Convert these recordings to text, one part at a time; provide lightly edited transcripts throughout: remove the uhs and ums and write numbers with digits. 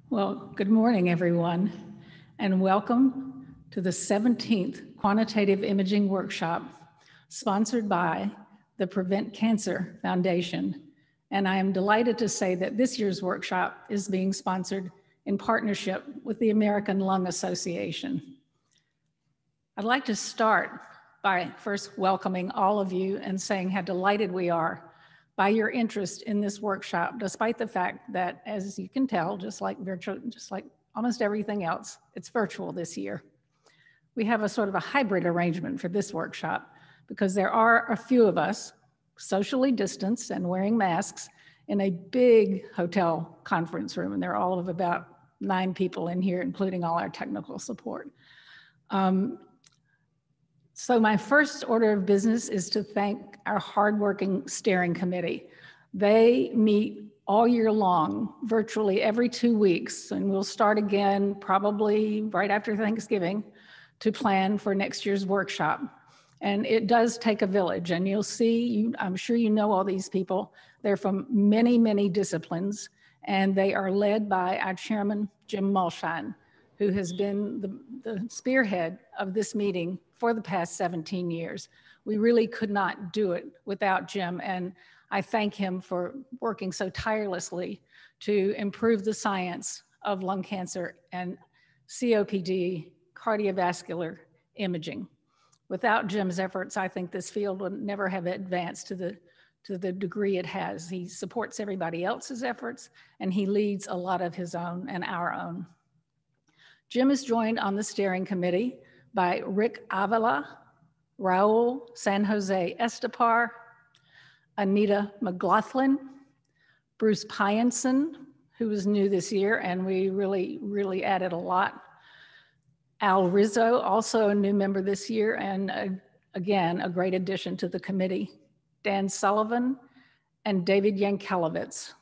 Well, good morning, everyone, and welcome to the 17th Quantitative Imaging Workshop sponsored by the Prevent Cancer Foundation. And I am delighted to say that this year's workshop is being sponsored in partnership with the American Lung Association. I'd like to start by first welcoming all of you and saying how delighted we are by your interest in this workshop, despite the fact that, as you can tell, just like almost everything else, it's virtual this year. We have a sort of a hybrid arrangement for this workshop because there are a few of us socially distanced and wearing masks in a big hotel conference room, and there are all of about 9 people in here, including all our technical support. So my first order of business is to thank our hardworking steering committee. They meet all year long, virtually every 2 weeks, and we'll start again probably right after Thanksgiving to plan for next year's workshop. And it does take a village, and you'll see, I'm sure you know all these people. They're from many, many disciplines, and they are led by our chairman, Jim Mulshine, who has been the spearhead of this meeting for the past 17 years. We really could not do it without Jim, and I thank him for working so tirelessly to improve the science of lung cancer and COPD, cardiovascular imaging. Without Jim's efforts, I think this field would never have advanced to the degree it has. He supports everybody else's efforts, and he leads a lot of his own and our own. Jim is joined on the steering committee by Rick Avila, Raul San Jose Estepar, Anita McLaughlin, Bruce Pyenson, who was new this year, and we really added a lot. Al Rizzo, also a new member this year, and again, a great addition to the committee. Dan Sullivan and David Yankelowitz.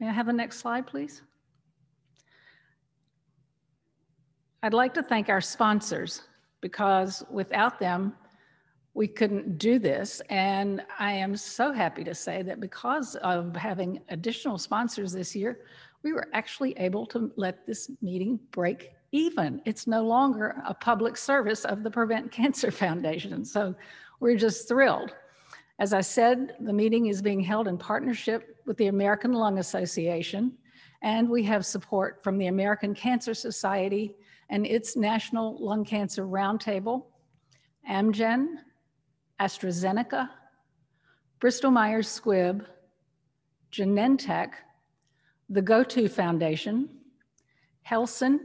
May I have the next slide, please? I'd like to thank our sponsors because without them, we couldn't do this. And I am so happy to say that because of having additional sponsors this year, we were actually able to let this meeting break even. It's no longer a public service of the Prevent Cancer Foundation. So we're just thrilled. As I said, the meeting is being held in partnership with the American Lung Association, and we have support from the American Cancer Society and its National Lung Cancer Roundtable, Amgen, AstraZeneca, Bristol Myers Squibb, Genentech, the GoTo Foundation, Helsin,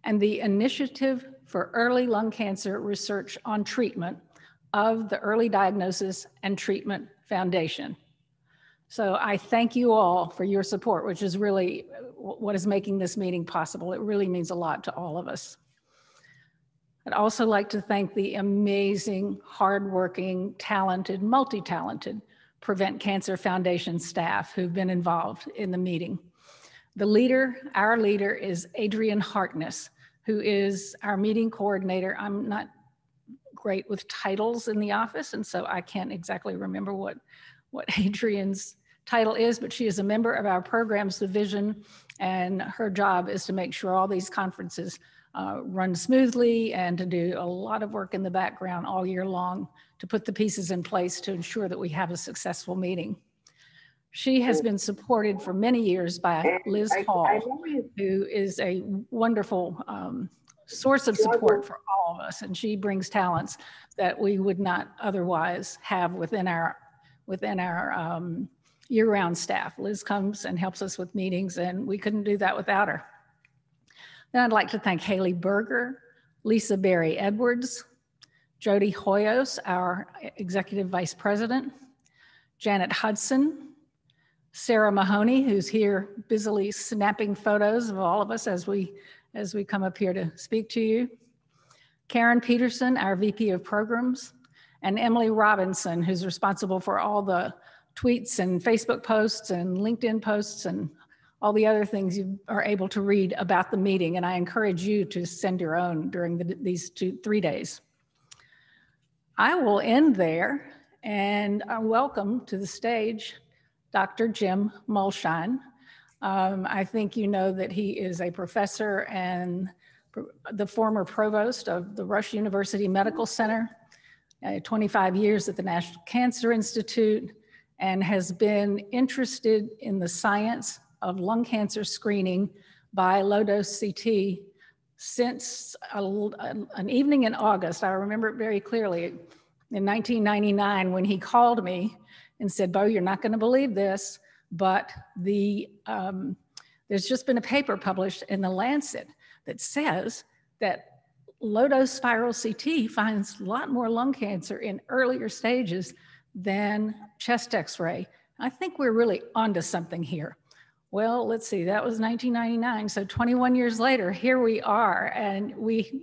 and the Initiative for Early Lung Cancer Research on Treatment of the Early Diagnosis and Treatment Foundation. So I thank you all for your support, which is really what is making this meeting possible. It really means a lot to all of us. I'd also like to thank the amazing, hardworking, talented, multi-talented Prevent Cancer Foundation staff who've been involved in the meeting. Our leader is Adrian Harkness, who is our meeting coordinator. I'm not great with titles in the office, and so I can't exactly remember what Adrian's title is, but she is a member of our programs division, and her job is to make sure all these conferences run smoothly and to do a lot of work in the background all year long to put the pieces in place to ensure that we have a successful meeting. She has been supported for many years by Liz Hall, who is a wonderful source of support for all of us, and she brings talents that we would not otherwise have within our year-round staff. Liz comes and helps us with meetings, and we couldn't do that without her. Then I'd like to thank Haley Berger, Lisa Berry Edwards, Jody Hoyos, our Executive Vice President, Janet Hudson, Sarah Mahoney, who's here busily snapping photos of all of us as we come up here to speak to you, Karen Peterson, our VP of Programs, and Emily Robinson, who's responsible for all the tweets and Facebook posts and LinkedIn posts and all the other things you are able to read about the meeting. And I encourage you to send your own during these 3 days. I will end there and welcome to the stage Dr. Jim Mulshine. I think you know that he is a professor and the former provost of the Rush University Medical Center, 25 years at the National Cancer Institute, and has been interested in the science of lung cancer screening by low-dose CT since an evening in August. I remember it very clearly, in 1999, when he called me and said, "Bo, you're not going to believe this, but there's just been a paper published in the Lancet that says that low-dose spiral CT finds a lot more lung cancer in earlier stages than chest X-ray. I think we're really onto something here." Well, let's see, that was 1999. So 21 years later, here we are, and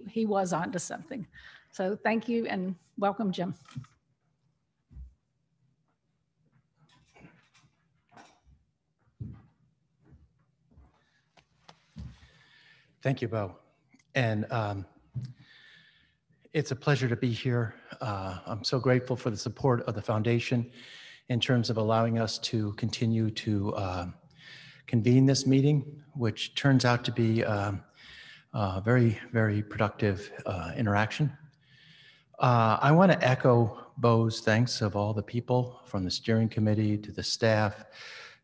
he was onto something. So thank you and welcome, Jim. Thank you, Bo. And it's a pleasure to be here. I'm so grateful for the support of the foundation in terms of allowing us to continue to convene this meeting, which turns out to be a very, very productive interaction. I want to echo Bo's thanks of all the people from the steering committee to the staff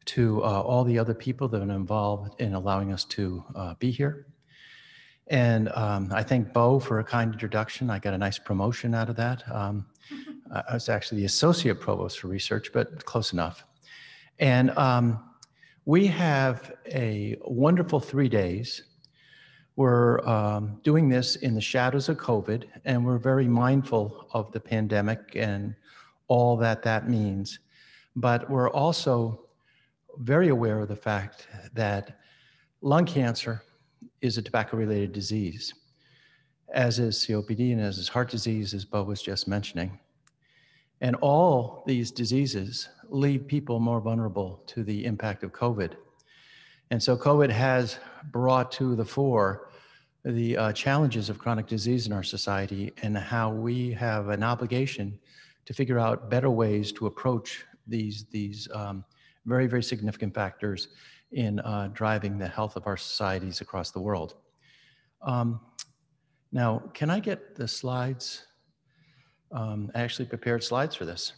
to all the other people that have been involved in allowing us to be here. And I thank Bo for a kind introduction. I got a nice promotion out of that. I was actually the associate provost for research, but close enough. And we have a wonderful 3 days. We're doing this in the shadows of COVID, and we're very mindful of the pandemic and all that that means. But we're also very aware of the fact that lung cancer is a tobacco-related disease, as is COPD and as is heart disease, as Bo was just mentioning. And all these diseases leave people more vulnerable to the impact of COVID. And so COVID has brought to the fore the challenges of chronic disease in our society and how we have an obligation to figure out better ways to approach these very, very significant factors in driving the health of our societies across the world. Now, can I get the slides? I actually prepared slides for this.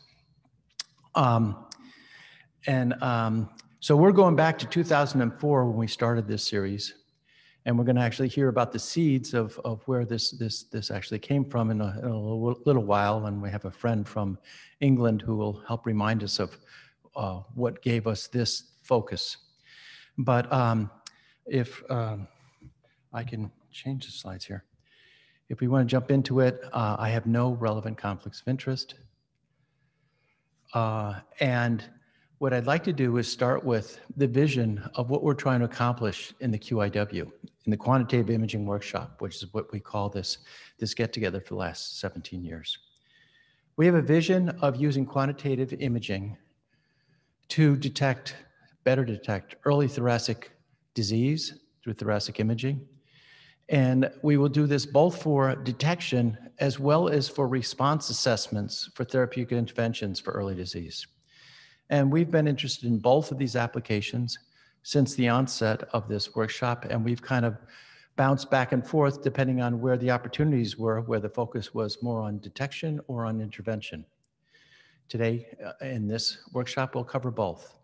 So we're going back to 2004 when we started this series, and we're going to actually hear about the seeds of where this actually came from in a little while, and we have a friend from England who will help remind us of what gave us this focus. But if I can change the slides here. If we want to jump into it, I have no relevant conflicts of interest. And what I'd like to do is start with the vision of what we're trying to accomplish in the QIW, in the Quantitative Imaging Workshop, which is what we call this get-together for the last 17 years. We have a vision of using quantitative imaging to better detect early thoracic disease through thoracic imaging. And we will do this both for detection as well as for response assessments for therapeutic interventions for early disease. And we've been interested in both of these applications since the onset of this workshop, and we've kind of bounced back and forth depending on where the opportunities were, where the focus was more on detection or on intervention. Today, in this workshop, we'll cover both.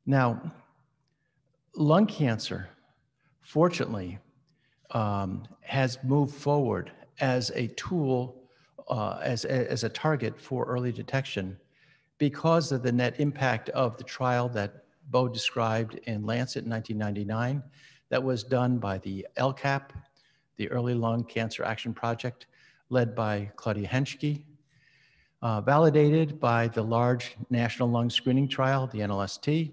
Now, lung cancer, fortunately, has moved forward as a tool, as a target for early detection because of the net impact of the trial that Bo described in Lancet in 1999 that was done by the LCAP, the Early Lung Cancer Action Project, led by Claudia Henschke, validated by the large national lung screening trial, the NLST,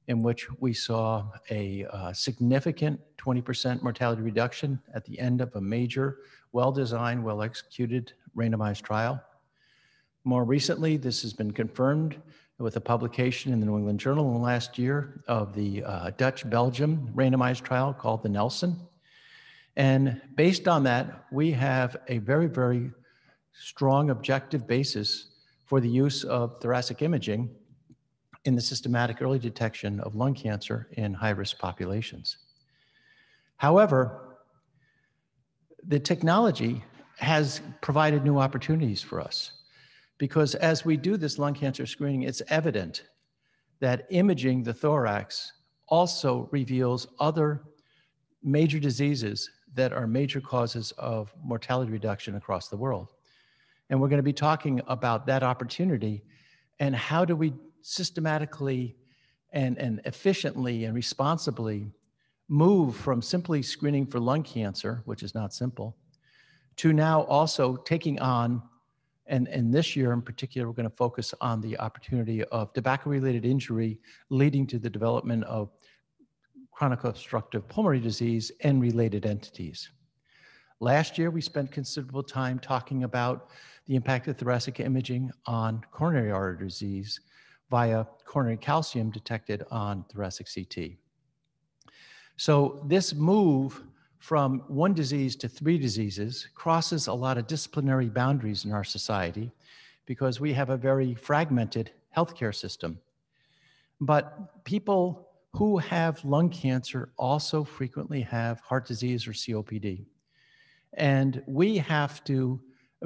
in which we saw a significant 20% mortality reduction at the end of a major, well-designed, well-executed randomized trial. More recently, this has been confirmed with a publication in the New England Journal in the last year of the Dutch-Belgium randomized trial called the Nelson. And based on that, we have a very, very strong objective basis for the use of thoracic imaging in the systematic early detection of lung cancer in high-risk populations. However, the technology has provided new opportunities for us, because as we do this lung cancer screening, it's evident that imaging the thorax also reveals other major diseases that are major causes of mortality reduction across the world. And we're going to be talking about that opportunity and how do we systematically and efficiently and responsibly move from simply screening for lung cancer, which is not simple, to now also taking on, and this year in particular, we're going to focus on the opportunity of tobacco-related injury leading to the development of chronic obstructive pulmonary disease and related entities. Last year, we spent considerable time talking about the impact of thoracic imaging on coronary artery disease via coronary calcium detected on thoracic CT. So this move from one disease to three diseases crosses a lot of disciplinary boundaries in our society because we have a very fragmented healthcare system. But people who have lung cancer also frequently have heart disease or COPD. And we have to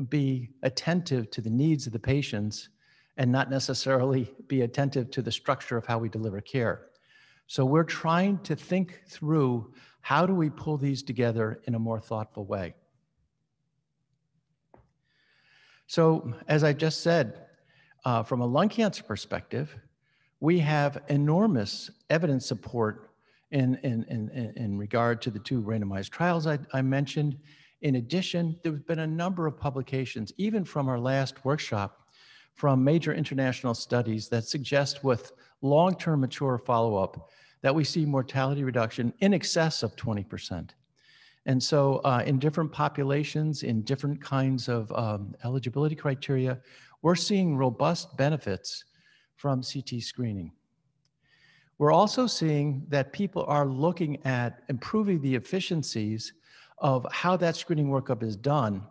be attentive to the needs of the patients and not necessarily be attentive to the structure of how we deliver care. So we're trying to think through how do we pull these together in a more thoughtful way. So as I just said, from a lung cancer perspective, we have enormous evidence support in regard to the two randomized trials I mentioned. In addition, there have been a number of publications, even from our last workshop, from major international studies that suggest with long-term mature follow-up that we see mortality reduction in excess of 20%. And so in different populations, in different kinds of eligibility criteria, we're seeing robust benefits from CT screening. We're also seeing that people are looking at improving the efficiencies of how that screening workup is done.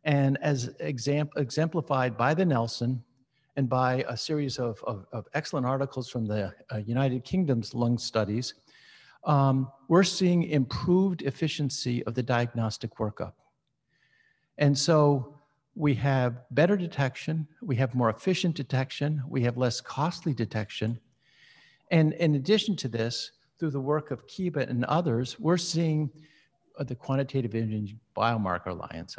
And as exemplified by the Nelson and by a series of excellent articles from the United Kingdom's lung studies, we're seeing improved efficiency of the diagnostic workup. And so we have better detection, we have more efficient detection, we have less costly detection. And in addition to this, through the work of Kiba and others, we're seeing the Quantitative Imaging Biomarker Alliance,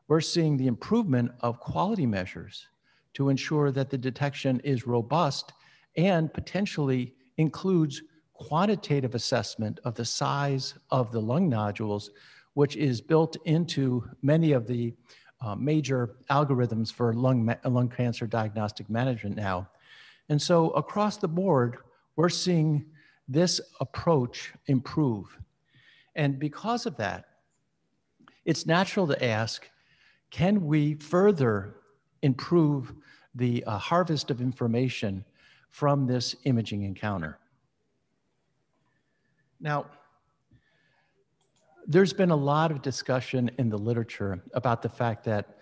we're seeing the improvement of quality measures to ensure that the detection is robust and potentially includes quantitative assessment of the size of the lung nodules, which is built into many of the major algorithms for lung cancer diagnostic management now. And so across the board, we're seeing this approach improve. And because of that, it's natural to ask, can we further improve the harvest of information from this imaging encounter? Now, there's been a lot of discussion in the literature about the fact that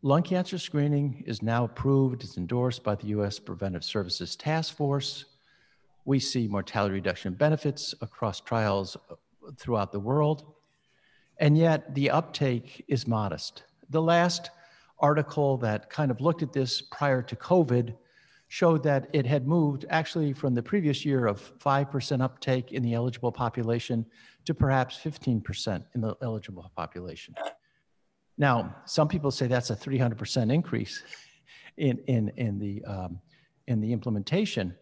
lung cancer screening is now approved, it's endorsed by the U.S. Preventive Services Task Force. We see mortality reduction benefits across trials throughout the world, and yet the uptake is modest. The last article that kind of looked at this prior to COVID showed that it had moved actually from the previous year of 5% uptake in the eligible population to perhaps 15% in the eligible population. Now, some people say that's a 300% increase in the implementation,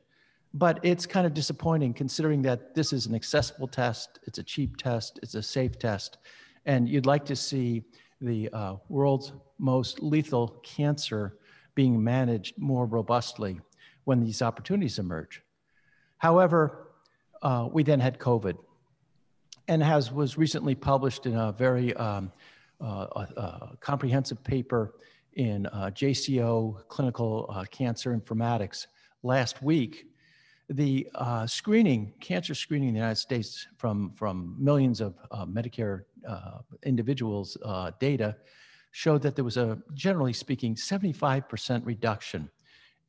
but it's kind of disappointing considering that this is an accessible test, it's a cheap test, it's a safe test, and you'd like to see the world's most lethal cancer being managed more robustly when these opportunities emerge. However, we then had COVID, and as was recently published in a very comprehensive paper in JCO Clinical Cancer Informatics last week, the cancer screening in the United States from millions of Medicare individuals' data showed that there was a, generally speaking, 75% reduction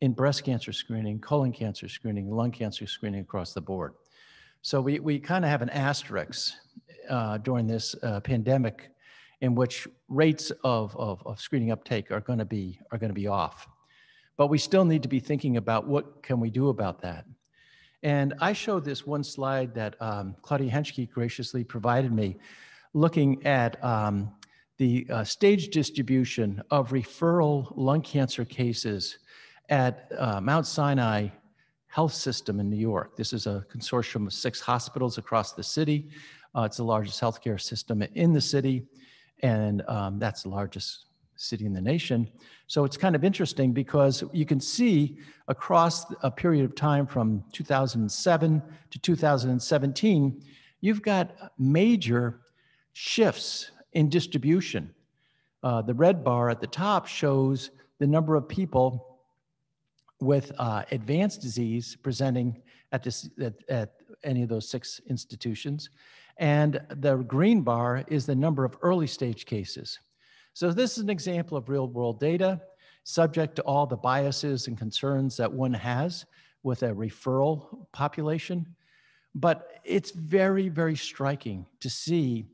in breast cancer screening, colon cancer screening, lung cancer screening across the board. So we kind of have an asterisk during this pandemic in which rates of screening uptake are going to be off. But we still need to be thinking about what can we do about that. And I showed this one slide that Claudia Henschke graciously provided me, looking at the stage distribution of referral lung cancer cases at Mount Sinai Health System in New York. This is a consortium of 6 hospitals across the city. It's the largest healthcare system in the city, and that's the largest city in the nation. So it's kind of interesting because you can see across a period of time from 2007 to 2017, you've got major shifts in distribution. The red bar at the top shows the number of people with advanced disease presenting at any of those 6 institutions. And the green bar is the number of early stage cases. So this is an example of real world data, subject to all the biases and concerns that one has with a referral population. But it's very, very striking to see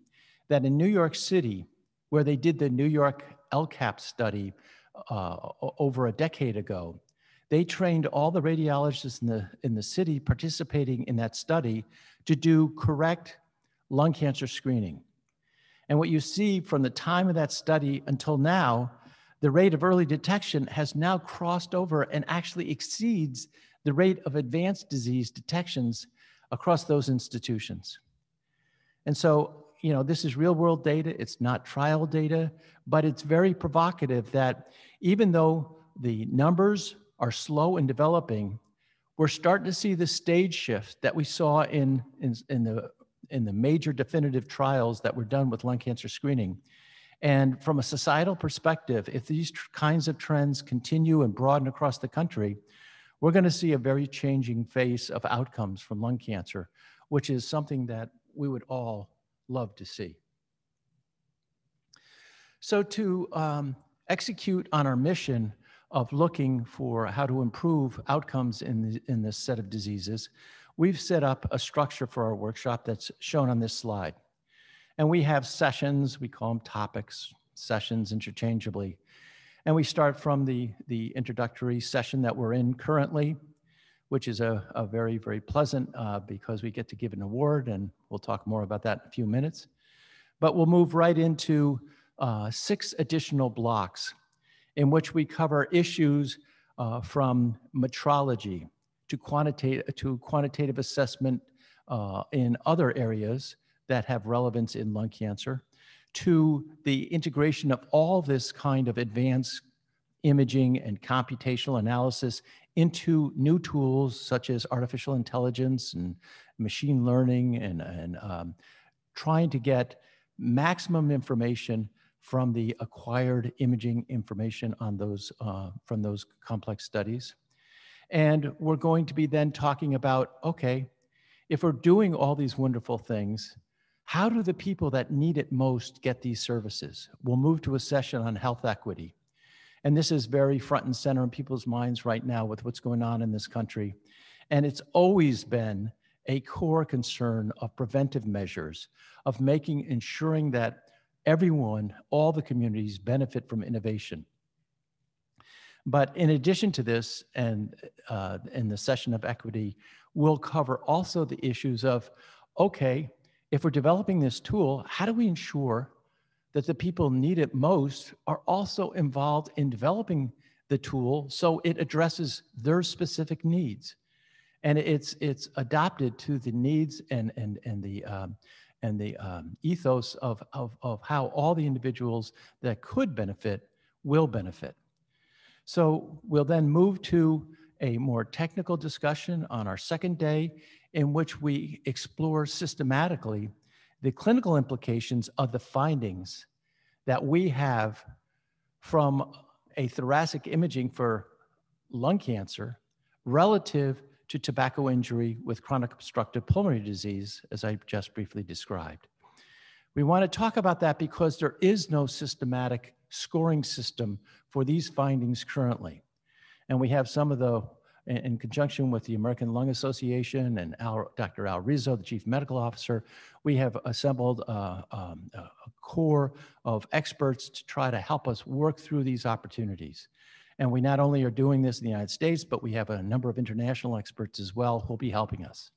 that in New York City, where they did the New York LCAP study over a decade ago, they trained all the radiologists in the city participating in that study to do correct lung cancer screening. And what you see from the time of that study until now, the rate of early detection has now crossed over and actually exceeds the rate of advanced disease detections across those institutions. And so, you know, this is real world data. It's not trial data, but it's very provocative that even though the numbers are slow in developing, we're starting to see the stage shift that we saw in the major definitive trials that were done with lung cancer screening. And from a societal perspective, if these kinds of trends continue and broaden across the country, we're going to see a very changing face of outcomes from lung cancer, which is something that we would all love to see. So to execute on our mission of looking for how to improve outcomes in this set of diseases, we've set up a structure for our workshop that's shown on this slide. And we have sessions, we call them topics, sessions interchangeably. And we start from the introductory session that we're in currently, which is a very, very pleasant because we get to give an award, and we'll talk more about that in a few minutes. But we'll move right into 6 additional blocks in which we cover issues from metrology to quantitative assessment in other areas that have relevance in lung cancer, to the integration of all this kind of advanced imaging and computational analysis into new tools such as artificial intelligence and machine learning, and trying to get maximum information from the acquired imaging information on those from those complex studies. And we're going to be then talking about, okay, if we're doing all these wonderful things, how do the people that need it most get these services? We'll move to a session on health equity. And this is very front and center in people's minds right now with what's going on in this country. And it's always been a core concern of preventive measures, of ensuring that everyone, all the communities benefit from innovation. But in addition to this, and in the session of equity, we'll cover also the issues of, okay, if we're developing this tool, how do we ensure that the people need it most are also involved in developing the tool so it addresses their specific needs, and it's adapted to the needs and the ethos of how all the individuals that could benefit will benefit. So we'll then move to a more technical discussion on our second day, in which we explore systematically the clinical implications of the findings that we have from a thoracic imaging for lung cancer relative to tobacco injury with chronic obstructive pulmonary disease, as I just briefly described. We want to talk about that because there is no systematic scoring system for these findings currently. And we have some of the, in conjunction with the American Lung Association and Dr. Al Rizzo, the Chief Medical Officer, we have assembled a core of experts to try to help us work through these opportunities. And we not only are doing this in the United States, but we have a number of international experts as well who will be helping us.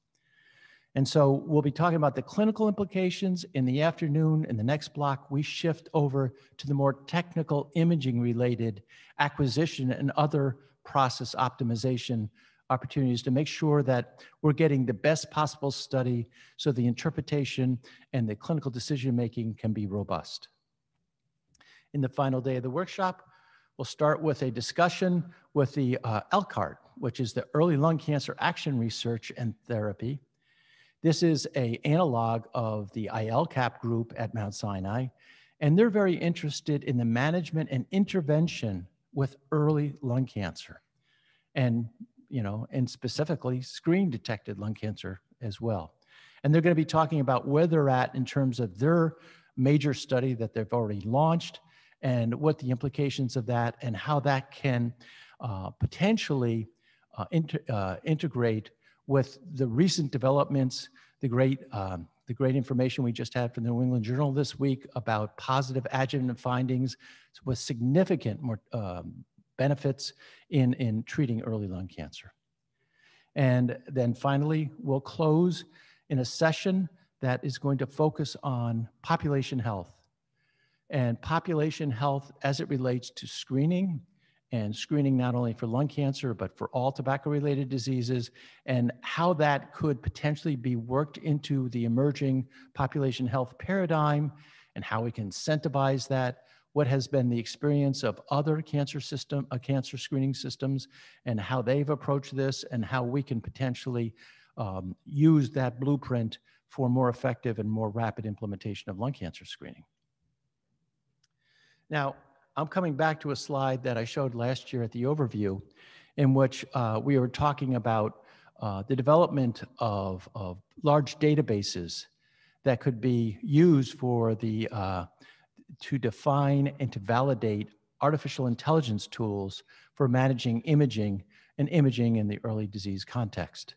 And so we'll be talking about the clinical implications. In the afternoon. In the next block, we shift over to the more technical imaging related acquisition and other process optimization opportunities to make sure that we're getting the best possible study so the interpretation and the clinical decision-making can be robust. In the final day of the workshop, we'll start with a discussion with the ELCART, which is the Early Lung Cancer Action Research and Therapy. This is an analog of the ILCAP group at Mount Sinai, and they're very interested in the management and intervention with early lung cancer, and specifically screen-detected lung cancer as well. And they're going to be talking about where they're at in terms of their major study that they've already launched, and what the implications of that, and how that can potentially integrate with the recent developments, the great information we just had from the New England Journal this week about positive adjuvant findings with significant more benefits in treating early lung cancer. And then finally, we'll close in a session that is going to focus on population health, and population health as it relates to screening, and screening not only for lung cancer, but for all tobacco-related diseases, and how that could potentially be worked into the emerging population health paradigm, and how we can incentivize that, what has been the experience of other cancer screening systems, and how they've approached this, and how we can potentially use that blueprint for more effective and more rapid implementation of lung cancer screening. Now, I'm coming back to a slide that I showed last year at the overview, in which we were talking about the development of large databases that could be used for to define and to validate artificial intelligence tools for managing imaging and imaging in the early disease context.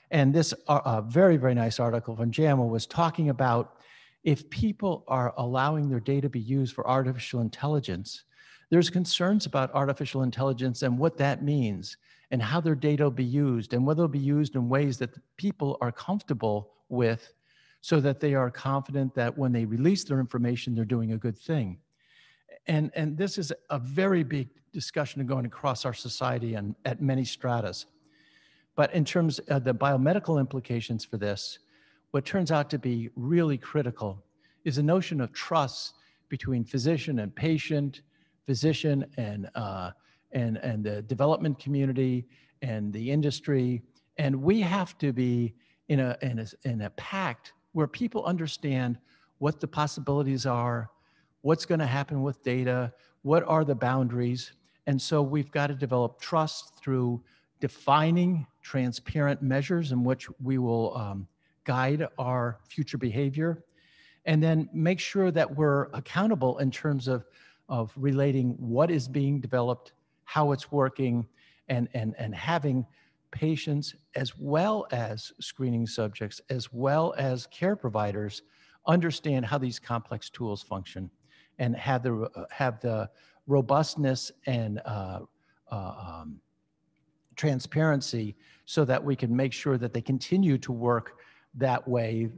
And this very, very nice article from JAMA was talking about, if people are allowing their data to be used for artificial intelligence, there's concerns about artificial intelligence and what that means, and how their data will be used, and whether it'll be used in ways that the people are comfortable with, so that they are confident that when they release their information, they're doing a good thing. And this is a very big discussion going across our society and at many stratas. But in terms of the biomedical implications for this, what turns out to be really critical is a notion of trust between physician and patient, physician and the development community and the industry. And we have to be in a pact where people understand what the possibilities are, what's going to happen with data, what are the boundaries. And so we've got to develop trust through defining transparent measures in which we will guide our future behavior, and then make sure that we're accountable in terms of relating what is being developed, how it's working, and having patients as well as screening subjects, as well as care providers, understand how these complex tools function, and have the robustness and transparency, so that we can make sure that they continue to work that way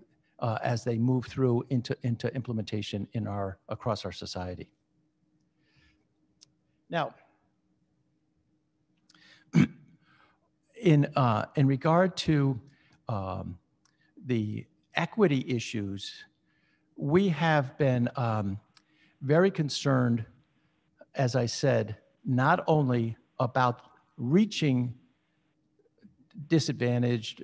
as they move through into implementation across our society. Now, in regard to the equity issues, we have been very concerned, as I said, not only about reaching disadvantaged,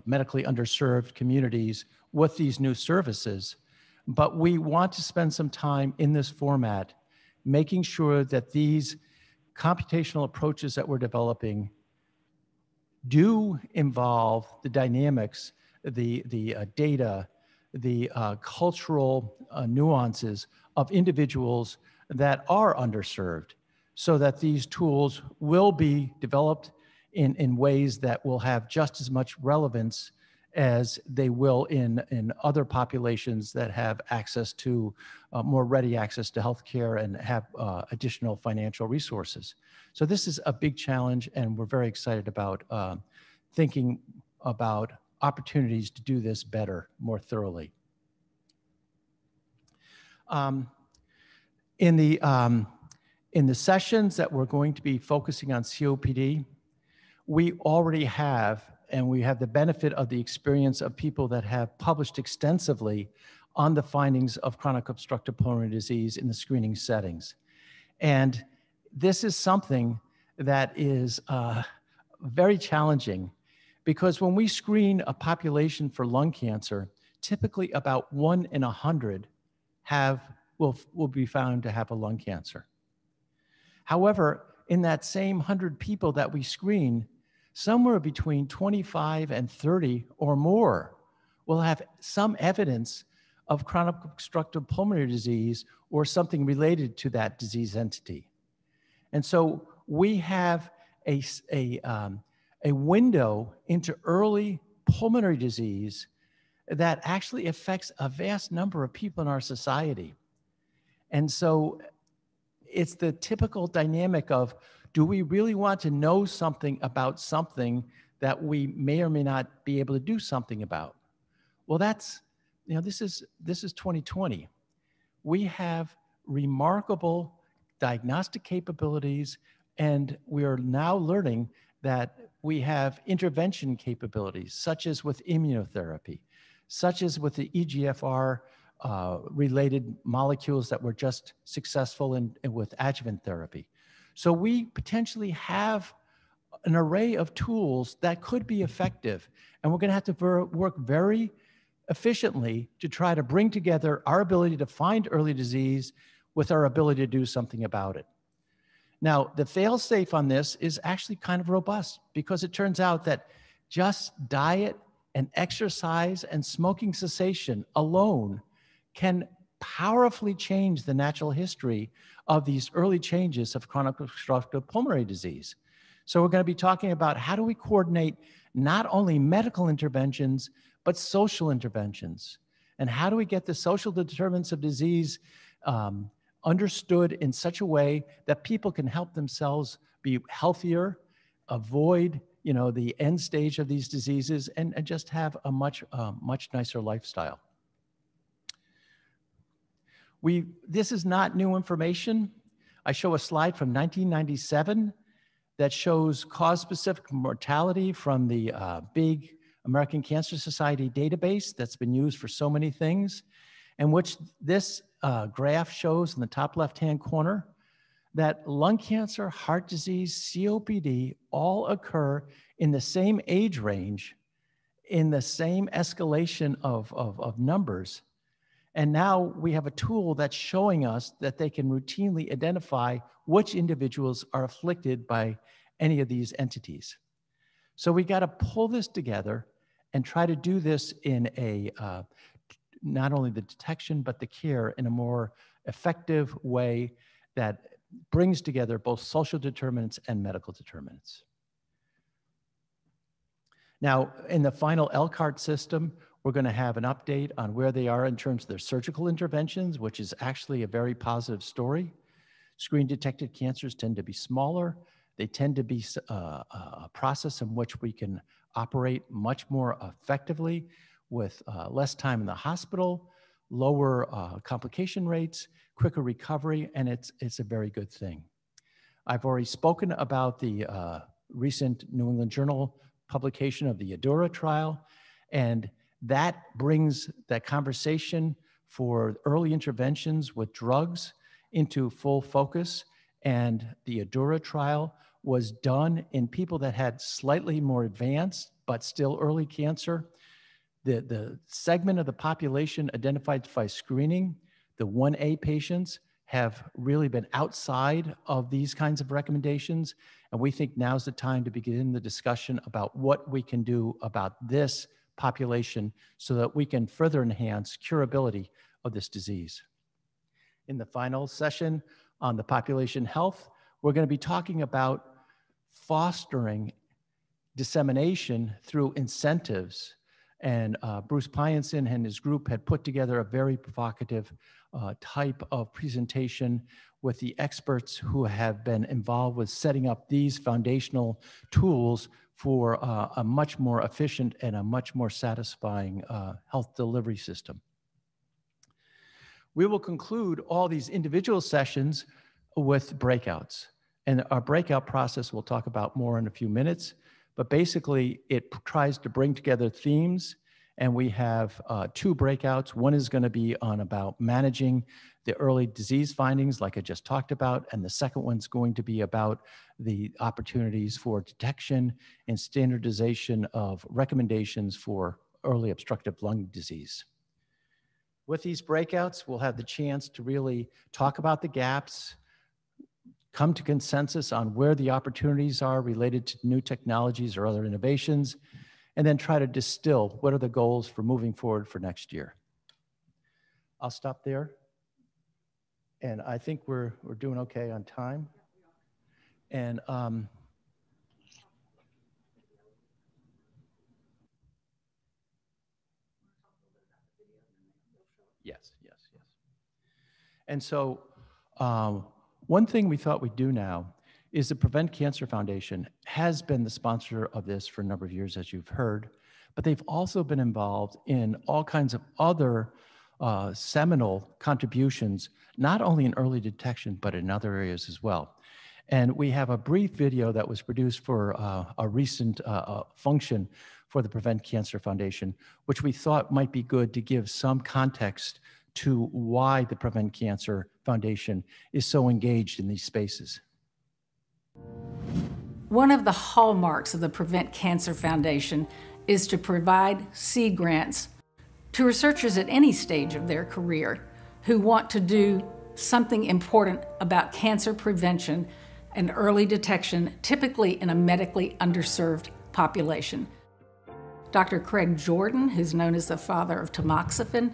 medically underserved communities with these new services, but we want to spend some time in this format making sure that these computational approaches that we're developing do involve the dynamics, the data, the cultural nuances of individuals that are underserved, so that these tools will be developed in ways that will have just as much relevance as they will in other populations that have access to more ready access to healthcare and have additional financial resources. So this is a big challenge, and we're very excited about thinking about opportunities to do this better, more thoroughly. In the sessions that we're going to be focusing on COPD, we already have, and we have the benefit of the experience of people that have published extensively on the findings of chronic obstructive pulmonary disease in the screening settings. And this is something that is very challenging, because when we screen a population for lung cancer, typically about 1 in 100 will be found to have a lung cancer. However, in that same 100 people that we screen, somewhere between 25 and 30 or more will have some evidence of chronic obstructive pulmonary disease or something related to that disease entity. And so we have a window into early pulmonary disease that actually affects a vast number of people in our society. And so it's the typical dynamic of, do we really want to know something about something that we may or may not be able to do something about? Well, that's, this is 2020. We have remarkable diagnostic capabilities, and we are now learning that we have intervention capabilities, such as with immunotherapy, such as with the EGFR related molecules that were just successful in with adjuvant therapy. So we potentially have an array of tools that could be effective, and we're going to have to work very efficiently to try to bring together our ability to find early disease with our ability to do something about it. Now, the fail-safe on this is actually kind of robust, because it turns out that just diet and exercise and smoking cessation alone can powerfully change the natural history of these early changes of chronic obstructive pulmonary disease. So we're going to be talking about how do we coordinate not only medical interventions, but social interventions. And how do we get the social determinants of disease understood in such a way that people can help themselves be healthier, avoid the end stage of these diseases, and just have a much nicer lifestyle. This is not new information. I show a slide from 1997 that shows cause-specific mortality from the big American Cancer Society database that's been used for so many things, and which this graph shows in the top left-hand corner that lung cancer, heart disease, COPD all occur in the same age range, in the same escalation of numbers. And now we have a tool that's showing us that they can routinely identify which individuals are afflicted by any of these entities. So we got to pull this together and try to do this in a, not only the detection, but the care in a more effective way that brings together both social determinants and medical determinants. Now, in the final LCART system, we're going to have an update on where they are in terms of their surgical interventions, which is actually a very positive story. Screen-detected cancers tend to be smaller. They tend to be a process in which we can operate much more effectively with less time in the hospital, lower complication rates, quicker recovery, and it's a very good thing. I've already spoken about the recent New England Journal publication of the ADAURA trial, and that brings that conversation for early interventions with drugs into full focus. And the ADAURA trial was done in people that had slightly more advanced but still early cancer. The segment of the population identified by screening, the 1A patients, have really been outside of these kinds of recommendations. And we think now's the time to begin the discussion about what we can do about this population so that we can further enhance curability of this disease. In the final session on the population health, we're going to be talking about fostering dissemination through incentives. And Bruce Pyenson and his group had put together a very provocative type of presentation with the experts who have been involved with setting up these foundational tools for a much more efficient and a much more satisfying health delivery system. We will conclude all these individual sessions with breakouts. And our breakout process we'll talk about more in a few minutes. But basically, it tries to bring together themes, and we have 2 breakouts. One is going to be on about managing the early disease findings, like I just talked about, and the second one's going to be about the opportunities for detection and standardization of recommendations for early obstructive lung disease. With these breakouts, we'll have the chance to really talk about the gaps, come to consensus on where the opportunities are related to new technologies or other innovations, and then try to distill what are the goals for moving forward for next year. I'll stop there. And I think we're doing okay on time. And yes. And so one thing we thought we'd do now is the Prevent Cancer Foundation has been the sponsor of this for a number of years, as you've heard, but they've also been involved in all kinds of other seminal contributions, not only in early detection, but in other areas as well. And we have a brief video that was produced for a recent function for the Prevent Cancer Foundation, which we thought might be good to give some context to why the Prevent Cancer Foundation is so engaged in these spaces. One of the hallmarks of the Prevent Cancer Foundation is to provide seed grants to researchers at any stage of their career who want to do something important about cancer prevention and early detection, typically in a medically underserved population. Dr. Craig Jordan, who's known as the father of tamoxifen,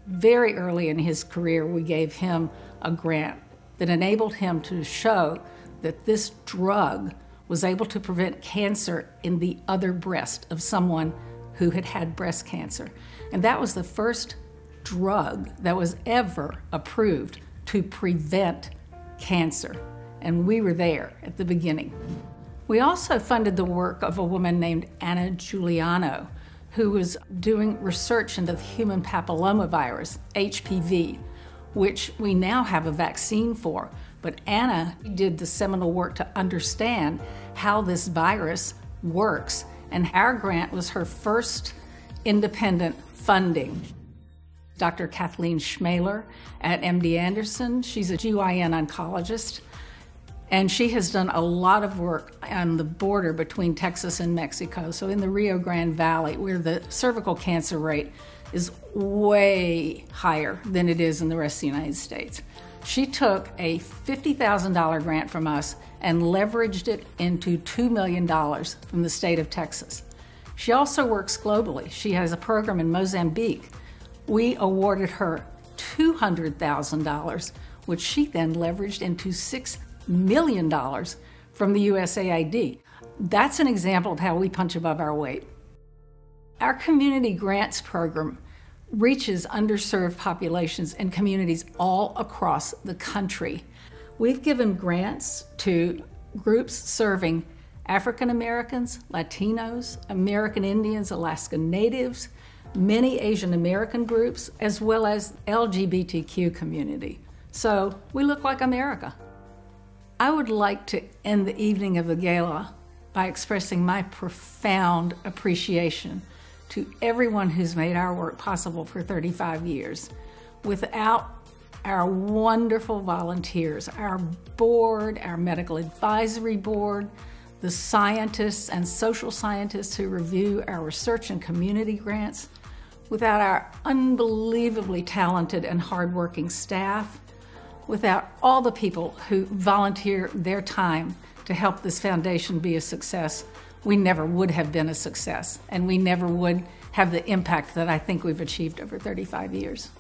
very early in his career, we gave him a grant that enabled him to show that this drug was able to prevent cancer in the other breast of someone who had had breast cancer. And that was the first drug that was ever approved to prevent cancer. And we were there at the beginning. We also funded the work of a woman named Anna Giuliano, who was doing research into the human papillomavirus, HPV, which we now have a vaccine for. But Anna did the seminal work to understand how this virus works, and our grant was her first independent funding. Dr. Kathleen Schmaler at MD Anderson, she's a GYN oncologist, and she has done a lot of work on the border between Texas and Mexico, so in the Rio Grande Valley, where the cervical cancer rate is way higher than it is in the rest of the United States. She took a $50,000 grant from us and leveraged it into $2 million from the state of Texas. She also works globally. She has a program in Mozambique. We awarded her $200,000, which she then leveraged into $6 million from the USAID. That's an example of how we punch above our weight. Our community grants program reaches underserved populations and communities all across the country. We've given grants to groups serving African Americans, Latinos, American Indians, Alaska Natives, many Asian American groups, as well as LGBTQ community. So we look like America. I would like to end the evening of the gala by expressing my profound appreciation to everyone who's made our work possible for 35 years. Without our wonderful volunteers, our board, our medical advisory board, the scientists and social scientists who review our research and community grants, without our unbelievably talented and hardworking staff, without all the people who volunteer their time to help this foundation be a success, we never would have been a success, and we never would have the impact that I think we've achieved over 35 years.